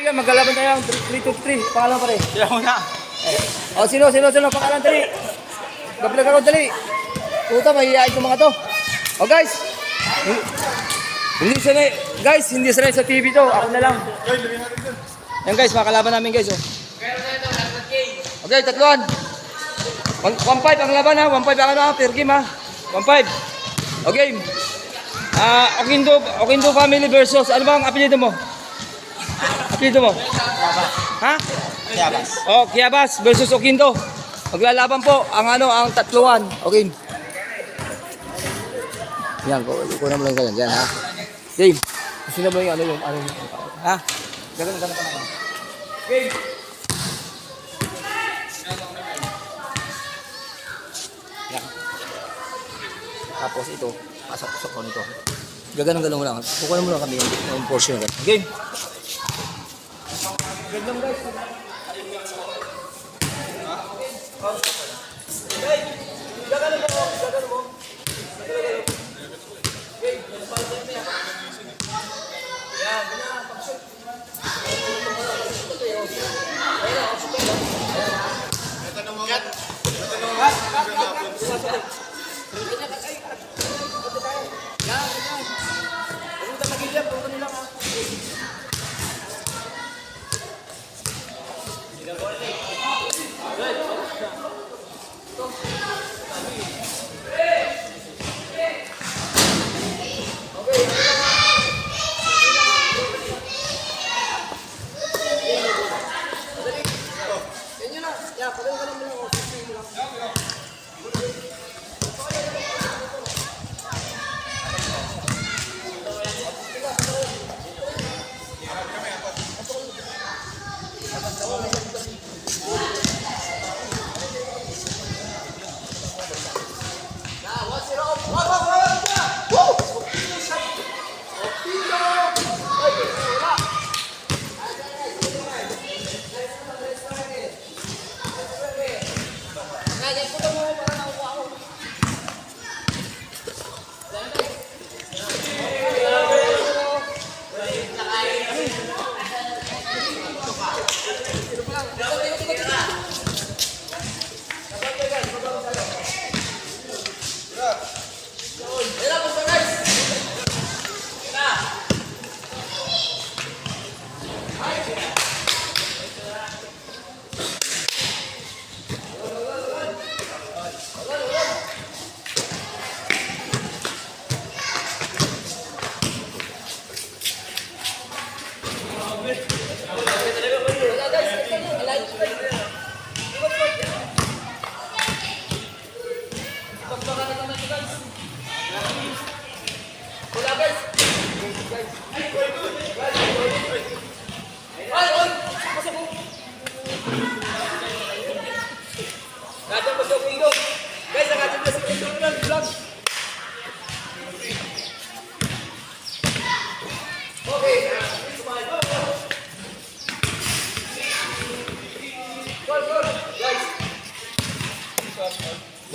Kaibigan, maglalaban tayo ng 3-2-3. Pangalan pa rin. Sila muna. O, sino? Pangalan, dali. Gabilag ako, dali. Puta, mahihain itong mga to. O, guys. Hindi sanay sa TV to. Ako na lang. Yan, guys, makalaban namin, guys. Oh. Okay, tatluan. 1-5 ang laban, ha. 1-5 ang ano, per game, ha. 1-5. Okay. Okindo family versus, ano bang apelido mo? Apelido mo? Ha? Kiabas. Oh, Kiabas versus Okindo. Maglalaban po ang tatluan. Okay. Yan, kunan mo lang ganyan. Yan, ha? Game. Sino ba yung ha? Ganun pa naman. Game. Yan. Tapos ito, pasok ko nito. Gaganong lang. Kukunan mo lang kami yung portion na game. Ganun guys.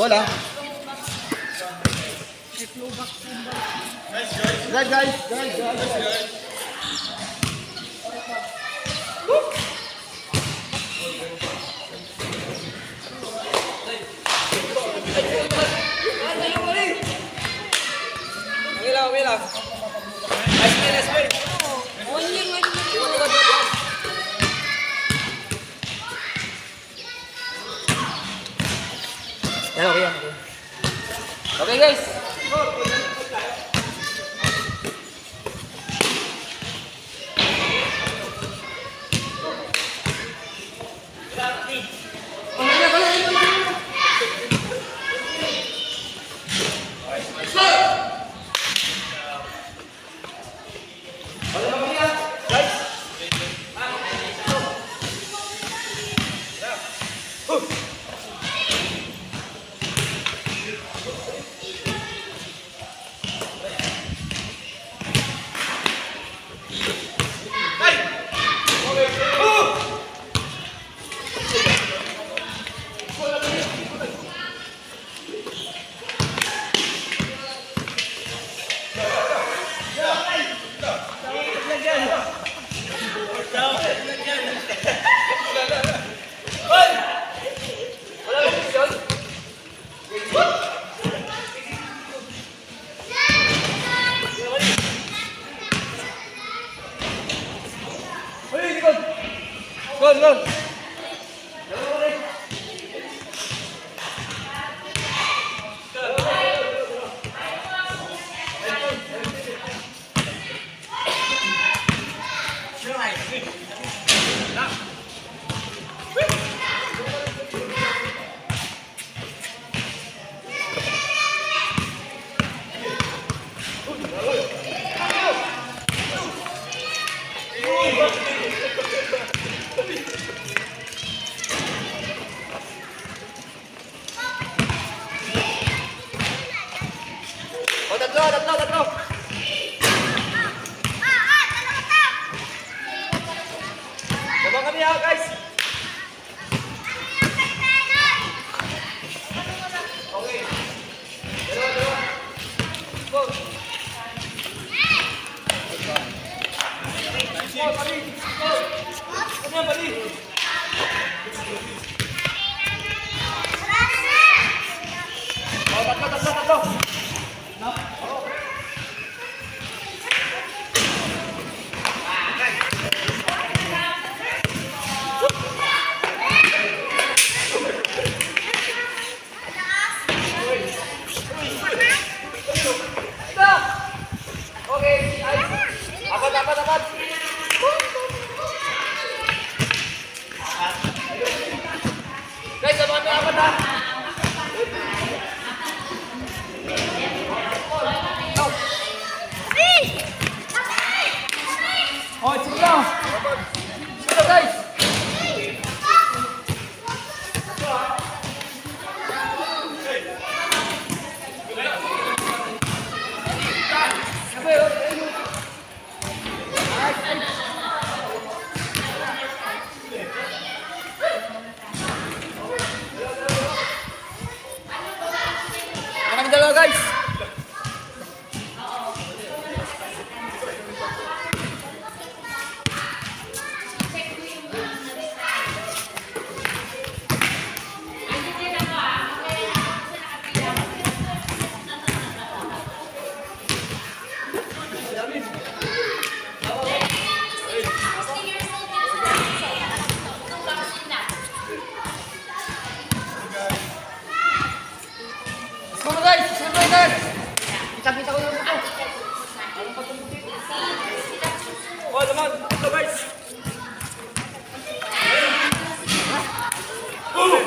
Bola. Guys. Mila. Nice play. Okay guys. Go, go. O, tatlo. Labang kami ha, guys. Okay. Dalawa. Go. Go, Bali. Go. Ano yan, Bali? O, tatlo. Okay, apat. Guys, abangan mo apat ha. Oh, sige lang. Sige guys. Kami dalawa guys. Sama guys. Kita ko yung buto. Oh, laman. Ito guys. Tuloy.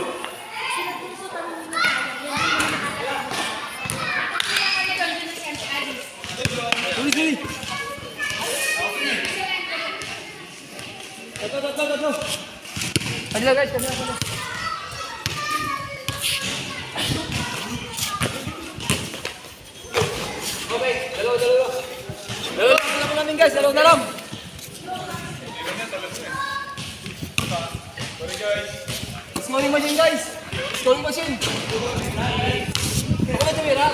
Tatlo. Adila guys, kamera. Okay, dalawa. Dalawa namin guys, dalawa na lang. Scoring machine guys. Scoring machine. Ako na tumira.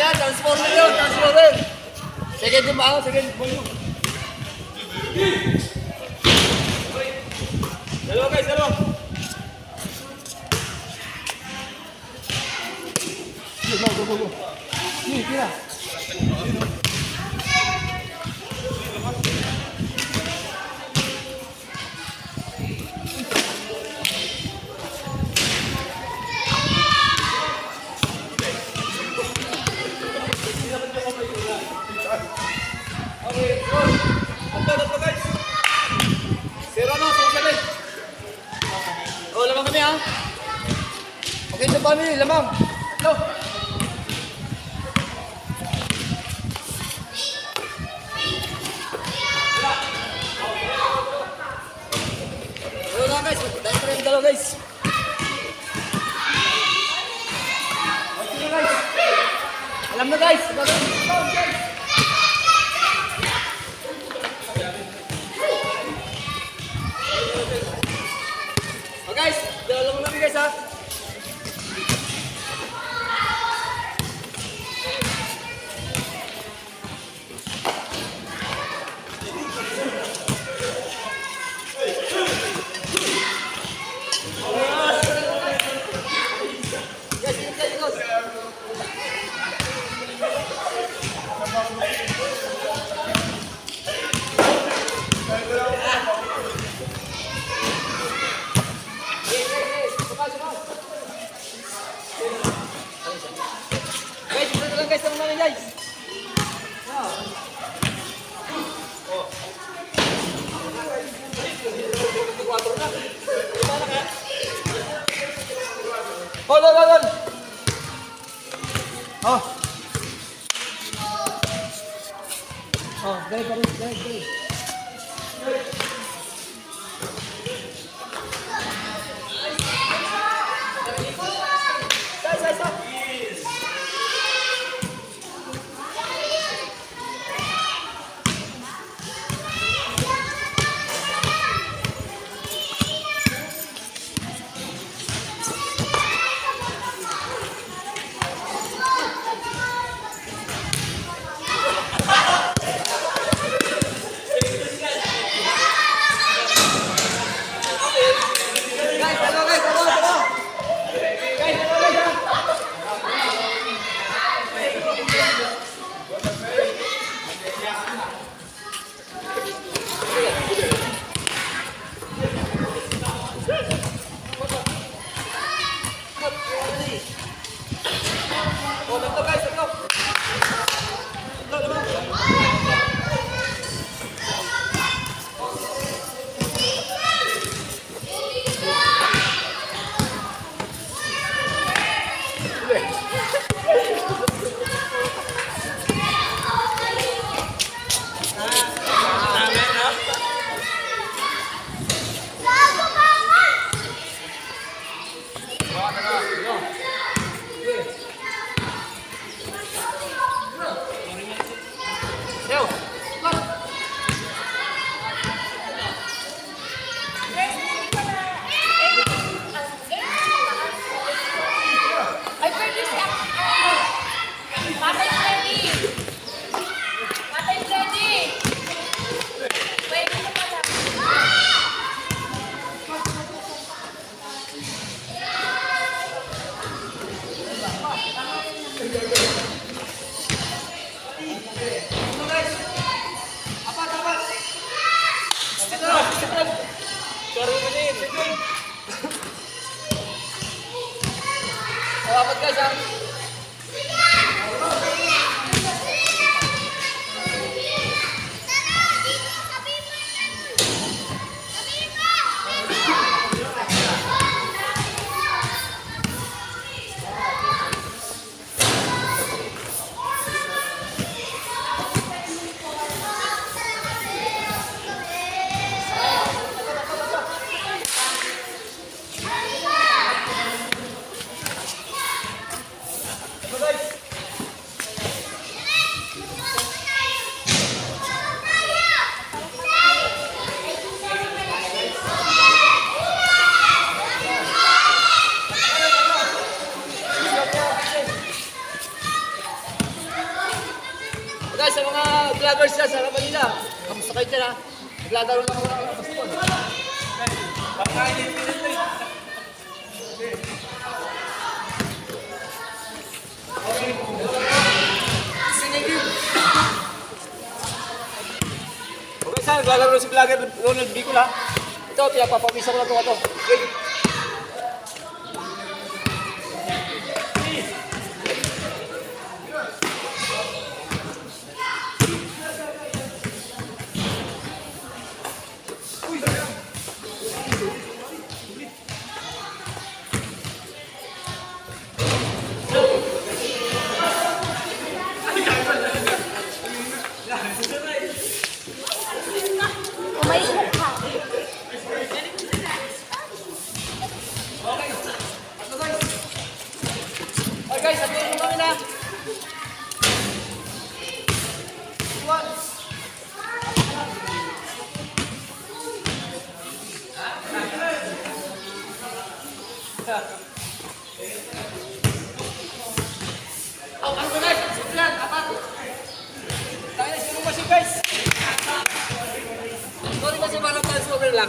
Ayan, transformer yun. Second yung bako, second ball yun. Dalawa guys. Go. Tira. Okay, go. Tatlo guys. Zero na, 7. Oh, lamang kami ha. Okay, ito family, lamang. Tatlo. Dalawa guys. Okay guys. Alam na guys. Oh guys, dalawa lang guys ha. Hold, hold, hold, hold. Oh. Oh, very, very, very, very. Apat guys, ha? Guys, sa mga vloggers na sa Manila, kamusta kayo dyan, ha? Naglalaro lang ako ng basketball. Okay, saan? Naglalaro si vlogger Ronald Bicol, ha? Ito, pinapapamisa ko na ito. Okay. Guys, at yung kami na. Oh, ano guys? Simple apat. Tayo, sino ba siya guys? Sorry kasi parang transformer lang.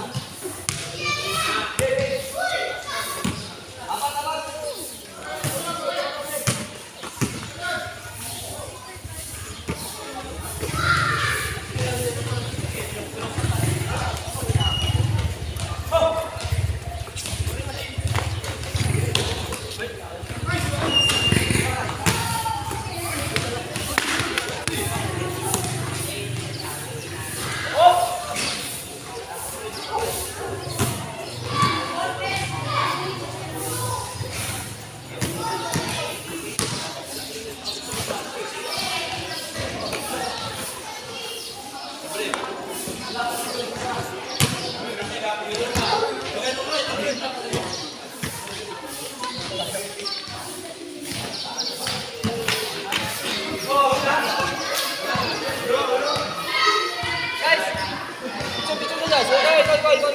Guys, picture mo guys.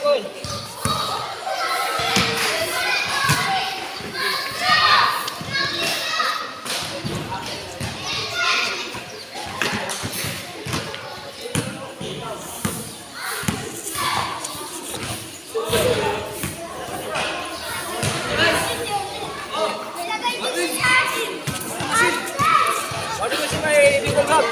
Go. Ano mo si may Bicol Cup?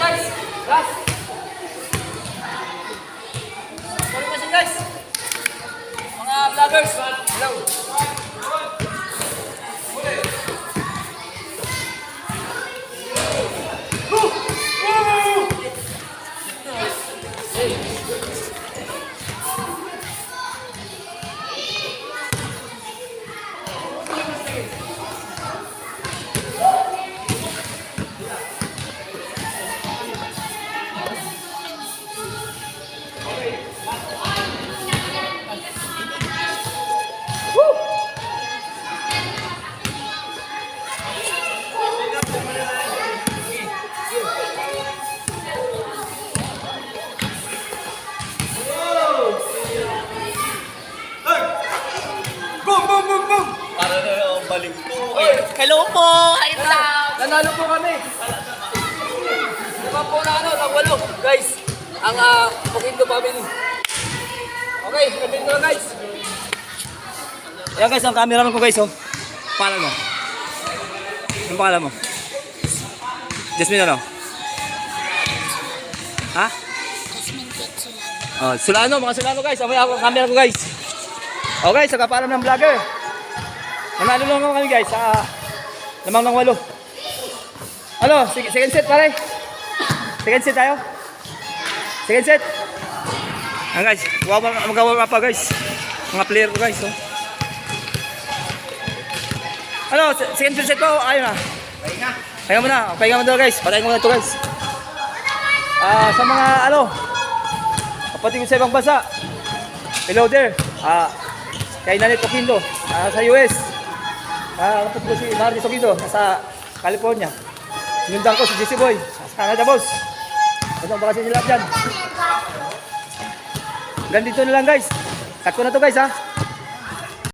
Guys, last. Sorry mo guys. Mga vloggers, hello. Boom! Para na yung balik po. Hello po! Hi vlog! Nanalo po kami. Diba po na nagwalo. Guys, ang Poquito family. Okay, kapit na guys. Ayan guys, ang cameraman ko guys, oh. Pangalan mo? Anong pangalan mo? Jasmine ano? Ha? Oh, Sulano, mga Sulano guys. Amoy ako ang camera ko guys. Okay, sa kapalam ng vlogger. Nanalo lang kami guys sa lamang ng 8. Ano, second set pare. Second set tayo. Second set. Ayan guys, mag-warm up pa guys. Mga player ko guys. Oh. Ano, second set po. Ayun na. Pahinga mo na. Pahinga mo na guys. Patayin mo na ito guys. Sa mga kapatid ko sa ibang bansa. Hello there. Kay Nanit Oquindo sa US. Kapatid ko si Marty Oquindo sa California. Sinundan ko si JC Boy sa Canada boss. Ito ang bakasyon nila dyan. Ganito na lang guys. Cut ko na to guys ha.